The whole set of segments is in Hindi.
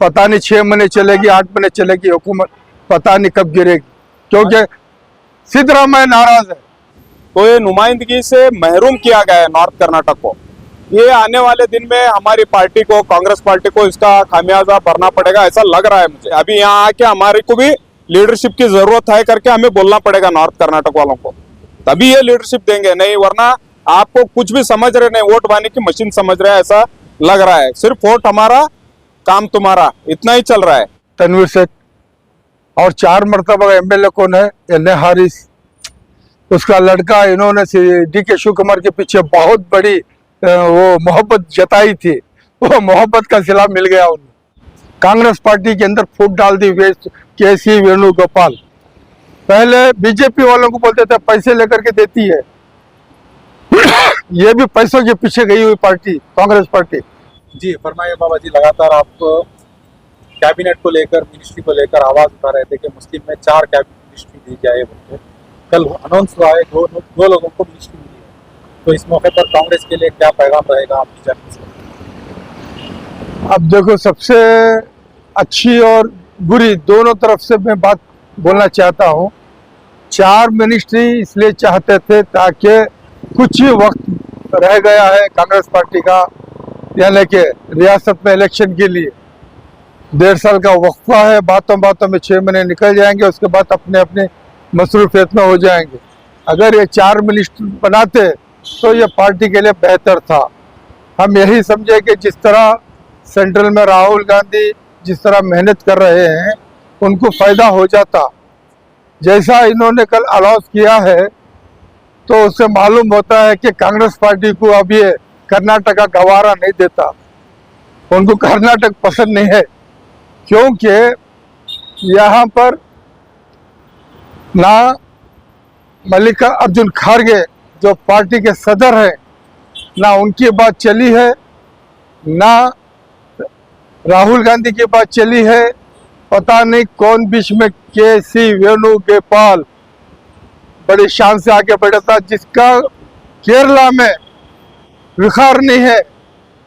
पता नहीं 6 महीने चलेगी, 8 महीने चलेगी हुकूमत, पता नहीं कब गिरेगी, क्योंकि सिद्धरामैया नाराज है। तो ये नुमाइंदगी से महरूम किया गया है नॉर्थ कर्नाटक को। ये आने वाले दिन में हमारी पार्टी को, कांग्रेस पार्टी को इसका खामियाजा भरना पड़ेगा, ऐसा लग रहा है मुझे। अभी यहाँ आके हमारे को भी लीडरशिप की जरूरत है करके हमें बोलना पड़ेगा नॉर्थ कर्नाटक वालों को, तभी ये लीडरशिप देंगे, नहीं वरना आपको कुछ भी समझ रहे नहीं, वोट पाने की मशीन समझ रहे हैं, ऐसा लग रहा है। सिर्फ वोट हमारा, काम तुम्हारा, इतना ही चल रहा है। तनवीर सेठ और 4 मरतबा एमएलए कौन है, एन.ए. हारिस, उसका लड़का, इन्होंने डी.के. शिव कुमार के पीछे बहुत बड़ी वो मोहब्बत जताई थी, वो मोहब्बत का सिला मिल गया उन्हें। कांग्रेस पार्टी के अंदर फूट डाल दी के.सी. वेणुगोपाल। पहले बीजेपी वालों को बोलते थे पैसे लेकर के देती है, ये भी पैसों के पीछे गई हुई पार्टी कांग्रेस पार्टी। जी फरमाइए बाबा जी, लगातार आप कैबिनेट को लेकर, मिनिस्ट्री को लेकर आवाज उठा रहे थे कि मुस्लिम में 4 कैबिनेट मिनिस्ट्री दी जाए बोलते। कल अनाउंस हुआ है दो लोगों को मिनिस्ट्री मिली है, तो इस मौके पर कांग्रेस के लिए क्या पैगाम रहेगा आपकी जानकारी से? अब देखो, सबसे अच्छी और बुरी दोनों तरफ से मैं बात बोलना चाहता हूँ। 4 मिनिस्ट्री इसलिए चाहते थे ताकि कुछ ही वक्त रह गया है कांग्रेस पार्टी का, यानी कि रियासत में इलेक्शन के लिए 1.5 साल का वक्फा है, बातों बातों में 6 महीने निकल जाएंगे, उसके बाद अपने अपने मसरूफियत में हो जाएंगे। अगर ये 4 मिनिस्टर बनाते तो ये पार्टी के लिए बेहतर था। हम यही समझे कि जिस तरह सेंट्रल में राहुल गांधी जिस तरह मेहनत कर रहे हैं, उनको फायदा हो जाता। जैसा इन्होंने कल अनाउंस किया है, तो उससे मालूम होता है कि कांग्रेस पार्टी को अब ये कर्नाटक का गवारा नहीं देता, उनको कर्नाटक पसंद नहीं है, क्योंकि यहाँ पर ना मल्लिकार्जुन खड़गे जो पार्टी के सदर हैं, ना उनकी बात चली है, ना राहुल गांधी की बात चली है। पता नहीं कौन बीच में के.सी. वेणुगोपाल बड़ी शान से आगे बढ़ा था, जिसका केरला में विखार नहीं है।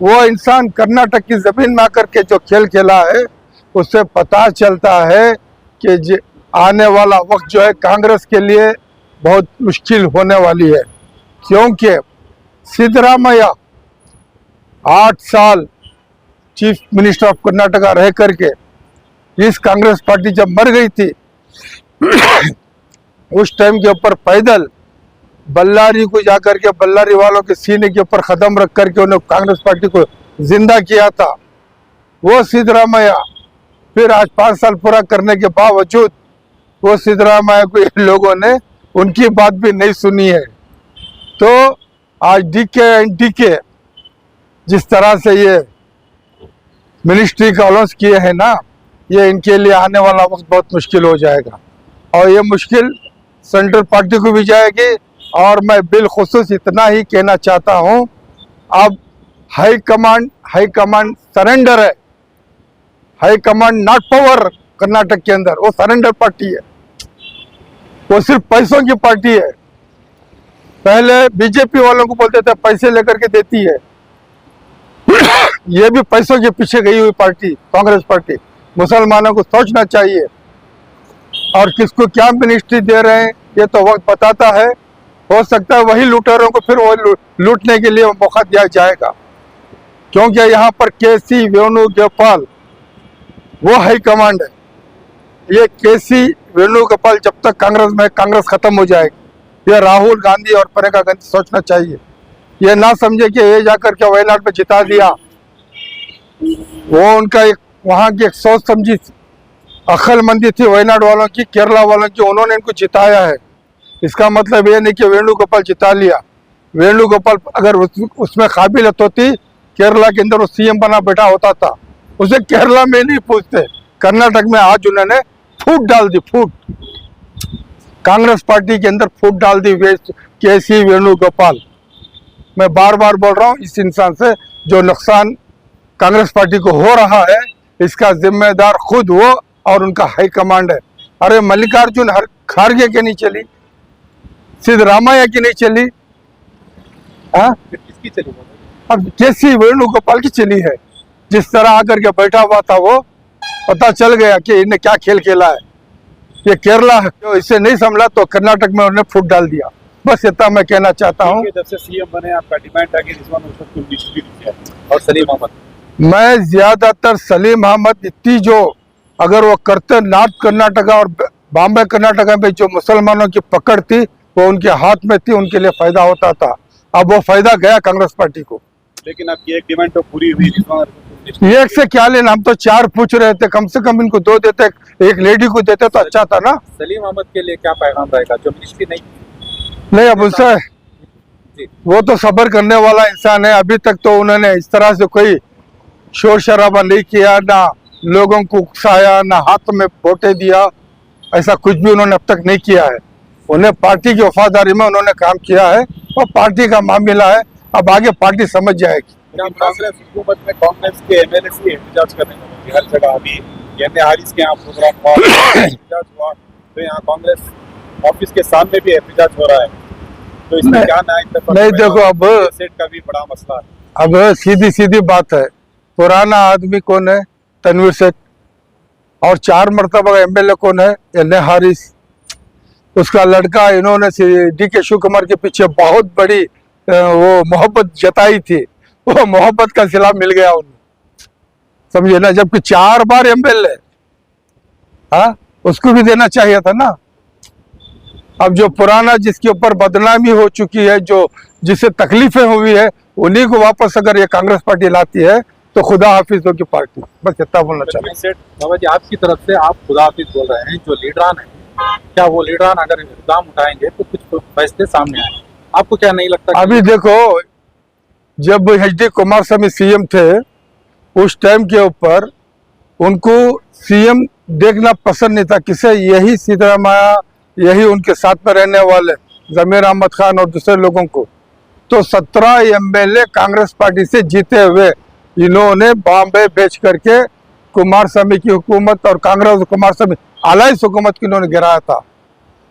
वो इंसान कर्नाटक की जमीन में आकर के जो खेल खेला है, उससे पता चलता है कि आने वाला वक्त जो है कांग्रेस के लिए बहुत मुश्किल होने वाली है, क्योंकि सिद्धरामैया 8 साल चीफ मिनिस्टर ऑफ कर्नाटका रह करके इस कांग्रेस पार्टी जब मर गई थी उस टाइम के ऊपर पैदल बल्लारी को जाकर के बल्लारी वालों के सीने के ऊपर कदम रख करके उन्हें कांग्रेस पार्टी को जिंदा किया था। वो सिद्धरामैया फिर आज 5 साल पूरा करने के बावजूद वो सिद्धरामैया को इन लोगों ने उनकी बात भी नहीं सुनी है। तो आज डी.के. जिस तरह से ये मिनिस्ट्री का अनाउंस किए हैं ना, ये इनके लिए आने वाला वक्त बहुत मुश्किल हो जाएगा, और ये मुश्किल सेंट्रल पार्टी को भी जाएगी। और मैं बिलखुसूस इतना ही कहना चाहता हूँ, अब हाई कमांड सरेंडर है। High command not power Karnataka के अंदर, वो सरेंडर पार्टी है, वो सिर्फ पैसों की पार्टी है। पहले बीजेपी वालों को बोलते थे पैसे लेकर के देती है, ये भी पैसों के पीछे गई हुई पार्टी कांग्रेस पार्टी। मुसलमानों को सोचना चाहिए, और किसको क्या मिनिस्ट्री दे रहे हैं ये तो वक्त बताता है। हो सकता है वही लुटेरों को फिर वो लूटने के लिए मौका दिया जाएगा, क्योंकि यहाँ पर के.सी. वेणुगोपाल वो हाई कमांड है। ये के.सी. वेणुगोपाल जब तक कांग्रेस में, कांग्रेस खत्म हो जाएगी। ये राहुल गांधी और प्रियंका गांधी सोचना चाहिए, ये ना समझे कि ये जाकर के वायनाड में जिता दिया। वो उनका एक वहाँ की एक सोच समझी अक्लमंदी थी वायनाड वालों की, केरला वालों की, उन्होंने इनको जिताया है। इसका मतलब ये नहीं कि वेणुगोपाल जिता लिया। वेणुगोपाल अगर उसमें काबिलियत होती, केरला के अंदर वो सीएम बना बैठा होता था। उसे केरला में नहीं पूछते, कर्नाटक में आज उन्होंने फूट डाल दी, फूट कांग्रेस पार्टी के अंदर फूट डाल दी के.सी. वेणुगोपाल। मैं बार बार बोल रहा हूँ, इस इंसान से जो नुकसान कांग्रेस पार्टी को हो रहा है, इसका जिम्मेदार खुद वो और उनका हाई कमांड है। अरे मल्लिकार्जुन खड़गे की नहीं चली, सिद्धरामैया की नहीं चली, किसकी चली? अब के.सी. वेणुगोपाल की चली है। जिस तरह आकर के बैठा हुआ था वो पता चल गया कि इन्हें क्या खेल खेला है। ये केरला जो इसे नहीं संभला तो कर्नाटक में उन्होंने फूट डाल दिया। बस इतना मैं कहना चाहता हूँ। जब से सीएम बने आपका डिमांड है कि रिजवान अर्शद को मिनिस्ट्री दी जाए और सलीम अहमद। मैं ज्यादातर सलीम अहमद इतनी जो अगर वो करते नॉर्थ कर्नाटका और बॉम्बे कर्नाटका में जो मुसलमानों की पकड़ थी वो उनके हाथ में थी, उनके लिए फायदा होता था। अब वो फायदा गया कांग्रेस पार्टी को। लेकिन आपकी एक डिमांड तो पूरी हुई, रिजवान अर्शद को मिनिस्ट्री। एक से क्या लेना, हम तो 4 पूछ रहे थे, कम से कम इनको 2 देते, एक लेडी को देते तो अच्छा था ना। सलीम अहमद के लिए क्या पैगाम रहेगा जो मिनिस्ट्री नहीं अब उससे जी। वो तो सब्र करने वाला इंसान है। अभी तक तो उन्होंने इस तरह से कोई शोर शराबा नहीं किया, ना लोगों को उकसाया, ना हाथ में वोटें दिया, ऐसा कुछ भी उन्होंने अब तक नहीं किया है। उन्हें पार्टी की वफादारी में उन्होंने काम किया है और पार्टी का मामला है, अब आगे पार्टी समझ जाएगी। क्या कांग्रेस हुकूमत में कांग्रेस के एमएलए से एहतजाज करने लगे हर जगह? अभी कहते हारिस के यहाँ प्रोग्राम हुआ, एहतजाज हुआ, तो यहाँ कांग्रेस ऑफिस के सामने भी एहतजाज हो रहा है, तो इसमें क्या नहीं देखो अब सेट का भी बड़ा मसला है। अब सीधी सीधी बात है, पुराना आदमी कौन है? तनवीर सेठ। और 4 मरतबा एमएलए कौन है? एन हारिस। उसका लड़का इन्होंने डीके शिव कुमार के पीछे बहुत बड़ी वो मोहब्बत जताई थी, वो मोहब्बत का सिला मिल गया उन्हें, समझे ना। जबकि 4 बार एमएलए, हाँ उसको भी देना चाहिए था ना। अब जो पुराना जिसके ऊपर बदनामी हो चुकी है, जो जिसे तकलीफें हुई है, उन्हीं को वापस अगर ये कांग्रेस पार्टी लाती है तो खुदा हाफिज होगी पार्टी। बस इतना बोलना चाहिए। सेठ बाबा जी, आपकी तरफ से आप खुदा हाफिज बोल रहे हैं, जो लीडरान है, क्या वो लीडरान अगर इक़दाम उठाएंगे तो कुछ फैसले सामने आए? आपको क्या नहीं लगता? अभी देखो, जब HD कुमारस्वामी सीएम थे उस टाइम के ऊपर उनको सीएम देखना पसंद नहीं था। किसे? यही सिद्धरामैया, यही उनके साथ में रहने वाले जमीर अहमद खान और दूसरे लोगों को। तो 17 एमएलए कांग्रेस पार्टी से जीते हुए इन्होंने बॉम्बे बेच करके कुमारस्वामी की हुकूमत और कांग्रेस कुमारस्वामी अलायंस हुकूमत की इन्होंने गिराया था।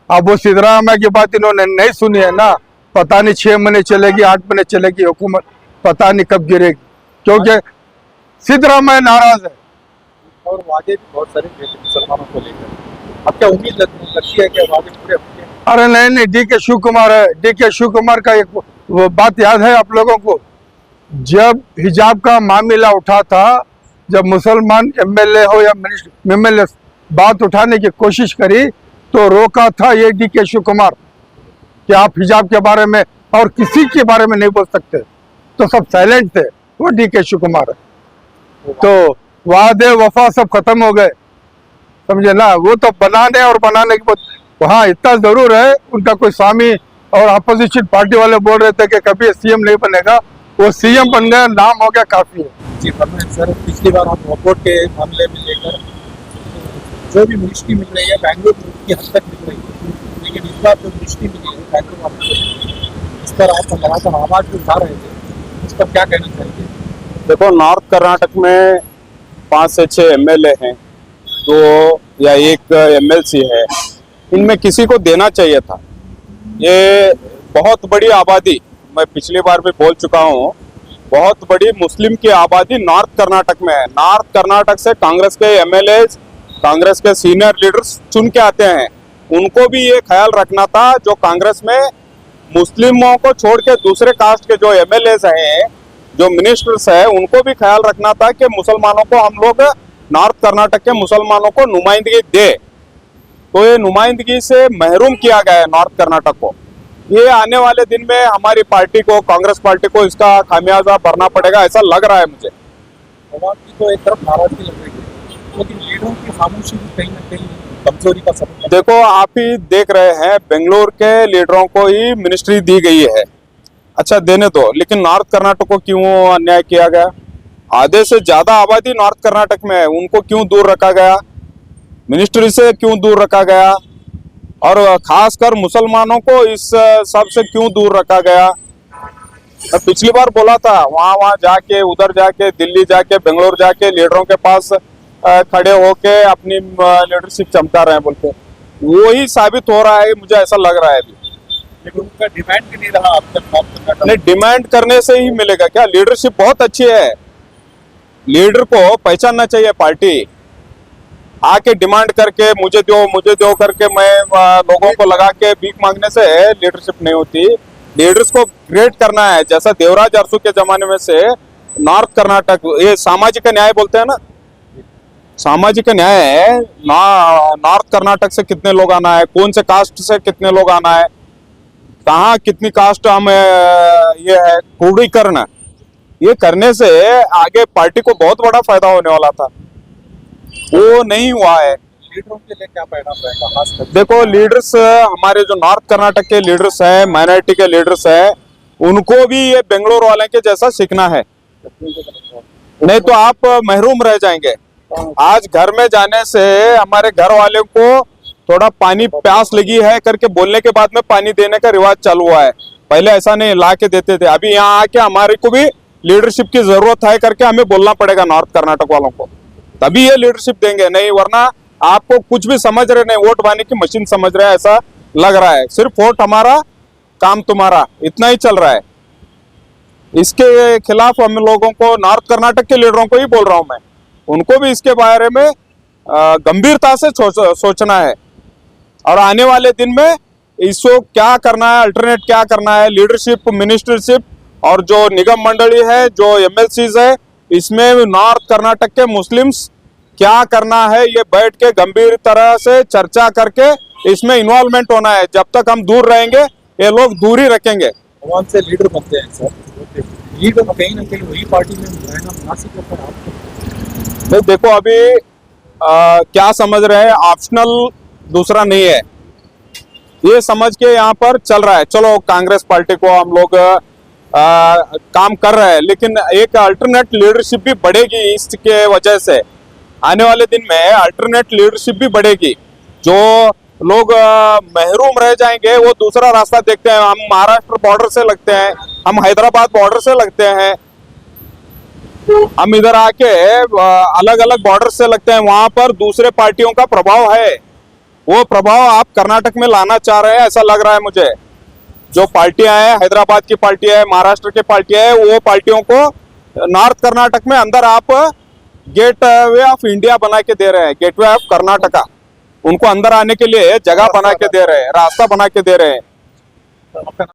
अब वो सिद्धरामैया की बात इन्होंने नहीं सुनी है ना। पता नहीं 6 महीने चलेगी, 8 महीने चलेगी हुकूमत, पता नहीं कब गिरेगी, क्योंकि सिद्धरामैया नाराज है। और वादे भी बहुत सारे थे मुसलमानों को लेकर, अब क्या उम्मीद लगती है कि वादे पूरे होंगे? अरे नहीं, डीके शिव कुमार है। डीके शिव कुमार का एक वो बात याद है आप लोगों को, जब हिजाब का मामला उठा था, जब मुसलमान एमएलए हो या एमएलए बात उठाने की कोशिश करी तो रोका था ये डीके शिव कुमार कि आप हिजाब के बारे में और किसी के बारे में नहीं बोल सकते, तो सब साइलेंट थे। वो डीके शिव कुमार है। तो वादे वफा सब खत्म हो गए, समझे ना। वो तो बनाने के बाद हाँ इतना जरूर है, उनका कोई स्वामी और अपोजिशन पार्टी वाले बोल रहे थे कि कभी सीएम नहीं बनेगा, वो सीएम बन गया, नाम हो गया, काफी है। जी सर, पिछली बार हम वोट के मामले में लेकर जो भी मिनिस्ट्री मिल रही है बैंगलोर की हद तक मिल रही है, लेकिन इस बार जो मिनिस्ट्री मिली है बैंगलोर, इस पर आप लगातार आवाज भी उठा रहे थे, इस पर क्या कहना चाहिए? देखो, नॉर्थ कर्नाटक में 5 से 6 एमएलए हैं, 2 या 1 एमएलसी है। इनमें किसी को देना चाहिए था। ये बहुत बड़ी आबादी, मैं पिछली बार भी बोल चुका हूँ, बहुत बड़ी मुस्लिम की आबादी नॉर्थ कर्नाटक में है। नॉर्थ कर्नाटक से कांग्रेस के एमएलए, कांग्रेस के सीनियर लीडर्स चुन के आते हैं। उनको भी ये ख्याल रखना था, जो कांग्रेस में मुस्लिमों को छोड़ के दूसरे कास्ट के जो एमएलए हैं, जो मिनिस्टर्स है, उनको भी ख्याल रखना था कि मुसलमानों को हम लोग नॉर्थ कर्नाटक के मुसलमानों को नुमाइंदगी दे। तो ये नुमाइंदगी से महरूम किया गया है नॉर्थ कर्नाटक को। ये आने वाले दिन में हमारी पार्टी को, कांग्रेस पार्टी को इसका खामियाजा भरना पड़ेगा, ऐसा लग रहा है मुझे। आवाम की तो एक तरफ नाराजगी लग रही है, लेकिन लीडरों की खामोशी भी कहीं ना कहीं कमजोरी का सबब है। देखो, आप ही देख रहे हैं, बेंगलोर के लीडरों को ही मिनिस्ट्री दी गई है। अच्छा, देने दो, लेकिन नॉर्थ कर्नाटक को क्यों अन्याय किया गया? आधे से ज्यादा आबादी नॉर्थ कर्नाटक में है, उनको क्यों दूर रखा गया? मिनिस्ट्री से क्यों दूर रखा गया? और खासकर मुसलमानों को इस सब से क्यों दूर रखा गया? मैं पिछली बार बोला था, वहां जाके, उधर जाके, दिल्ली जाके, बेंगलोर जाके लीडरों के पास खड़े होके अपनी लीडरशिप चमका रहे हैं बोलते, वही साबित हो रहा है, मुझे ऐसा लग रहा है अभी। लेकिन उनका डिमांड भी नहीं रहा अब तक। नहीं, डिमांड करने से ही मिलेगा क्या? लीडरशिप बहुत अच्छी है, लीडर को पहचानना चाहिए पार्टी। आके डिमांड करके मुझे दो करके मैं लोगों को लगा के भीख मांगने से लीडरशिप नहीं होती। लीडर्स को क्रिएट करना है, जैसा देवराज अरसू के जमाने में से नॉर्थ कर्नाटक, ये सामाजिक न्याय बोलते हैं ना, सामाजिक न्याय है। नॉर्थ कर्नाटक से कितने लोग आना है, कौन से कास्ट से कितने लोग आना है, कहाँ कितनी कास्ट हम ये है क्रोडीकरण, ये करने से आगे पार्टी को बहुत बड़ा फायदा होने वाला था, वो नहीं हुआ है। लीडरों के लिए क्या परिणाम रहेगा खास कर? देखो लीडर्स, हमारे जो नॉर्थ कर्नाटक के लीडर्स हैं, माइनॉरिटी के लीडर्स हैं, उनको भी ये बेंगलोर वाले के जैसा सीखना है, नहीं तो आप महरूम रह जाएंगे। आज घर में जाने से हमारे घर वाले को थोड़ा पानी प्यास लगी है करके बोलने के बाद में पानी देने का रिवाज चालू हुआ है, पहले ऐसा नहीं ला के देते थे। अभी यहाँ आके हमारे को भी लीडरशिप की जरूरत है करके हमें बोलना पड़ेगा नॉर्थ कर्नाटक वालों को, तभी ये लीडरशिप देंगे, नहीं वरना आपको कुछ भी समझ रहे नहीं, वोट पाने की मशीन समझ रहे हैं, ऐसा लग रहा है। सिर्फ वोट हमारा काम तुम्हारा, इतना ही चल रहा है। इसके खिलाफ हम लोगों को, नॉर्थ कर्नाटक के लीडरों को ही बोल रहा हूं मैं, उनको भी इसके बारे में गंभीरता से सोचना है और आने वाले दिन में इसको क्या करना है, अल्टरनेट क्या करना है, लीडरशिप, मिनिस्टरशिप और जो निगम मंडली है, जो एमएलसीज है, इसमें नॉर्थ कर्नाटक के मुस्लिम्स क्या करना है, ये बैठ के गंभीर तरह से चर्चा करके इसमें इन्वॉल्वमेंट होना है। जब तक हम दूर रहेंगे ये लोग दूर ही रखेंगे। भगवान से लीडर बनते हैं सर, लीडर कहीं ना कहीं वही पार्टी में रहना मुनासिब होता है आपको? तो देखो अभी क्या समझ रहे हैं, ऑप्शनल दूसरा नहीं है, ये समझ के यहाँ पर चल रहा है। चलो कांग्रेस पार्टी को हम लोग काम कर रहे हैं, लेकिन एक अल्टरनेट लीडरशिप भी बढ़ेगी। इसके वजह से आने वाले दिन में अल्टरनेट लीडरशिप भी बढ़ेगी। जो लोग महरूम रह जाएंगे वो दूसरा रास्ता देखते हैं। हम महाराष्ट्र बॉर्डर से लगते हैं, हम हैदराबाद बॉर्डर से लगते हैं, हम इधर आके अलग अलग बॉर्डर से लगते हैं, वहां पर दूसरे पार्टियों का प्रभाव है। वो प्रभाव आप कर्नाटक में लाना चाह रहे हैं ऐसा लग रहा है मुझे। जो पार्टियां हैं, हैदराबाद की पार्टी है, महाराष्ट्र की पार्टियां है, वो पार्टियों को नॉर्थ कर्नाटक में अंदर आप गेटवे ऑफ इंडिया बना के दे रहे हैं, गेटवे ऑफ कर्नाटका, उनको अंदर आने के लिए जगह बना के दे रहे हैं, रास्ता बना के दे रहे हैं। आपका